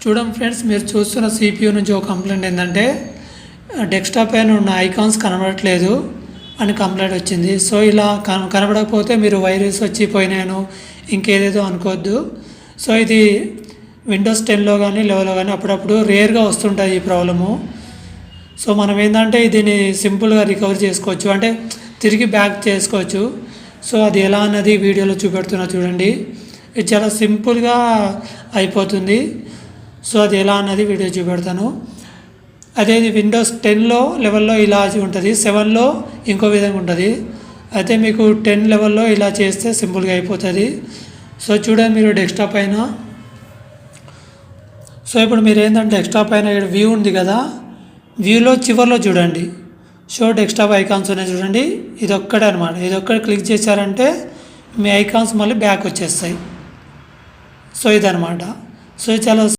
చూడండి ఫ్రెండ్స్, మీరు చూస్తున్న CPU నుంచి ఒక కంప్లైంట్ ఏంటంటే డెస్క్టాప్ పైన ఉన్న ఐకాన్స్ కనబడట్లేదు అని కంప్లైంట్ వచ్చింది. సో ఇలా కనబడకపోతే మీరు వైరస్ వచ్చి పోయినాను ఇంకేదేదో అనుకోవద్దు. సో ఇది విండోస్ 10లో కానీ 11లో కానీ అప్పుడప్పుడు రేర్గా వస్తుంటుంది ఈ ప్రాబ్లము. సో మనం ఏంటంటే దీన్ని సింపుల్గా రికవర్ చేసుకోవచ్చు, అంటే తిరిగి బ్యాక్ చేసుకోవచ్చు. సో అది ఎలా అన్నది వీడియోలో చూపెడుతున్నా చూడండి. ఇది చాలా సింపుల్గా అయిపోతుంది. సో అది ఎలా అన్నది వీడియో చూపెడతాను. అదే విండోస్ 10లో 11లో ఇలా ఉంటుంది, 7లో ఇంకో విధంగా ఉంటుంది. అయితే మీకు 10 లెవెల్లో ఇలా చేస్తే సింపుల్గా అయిపోతుంది. సో చూడండి, మీరు డెస్క్టాప్ పైన, సో ఇప్పుడు మీరు ఏంటంటే డెస్క్టాప్ పైన ఇక్కడ వ్యూ ఉంది కదా, వ్యూలో చివరిలో చూడండి షో డెస్క్టాప్ ఐకాన్స్ ఉన్నాయి చూడండి. ఇది ఒక్కటే అనమాట. ఇది ఒక్కటి క్లిక్ చేశారంటే మీ ఐకాన్స్ మళ్ళీ బ్యాక్ వచ్చేస్తాయి. సో ఇదనమాట. సో చాలా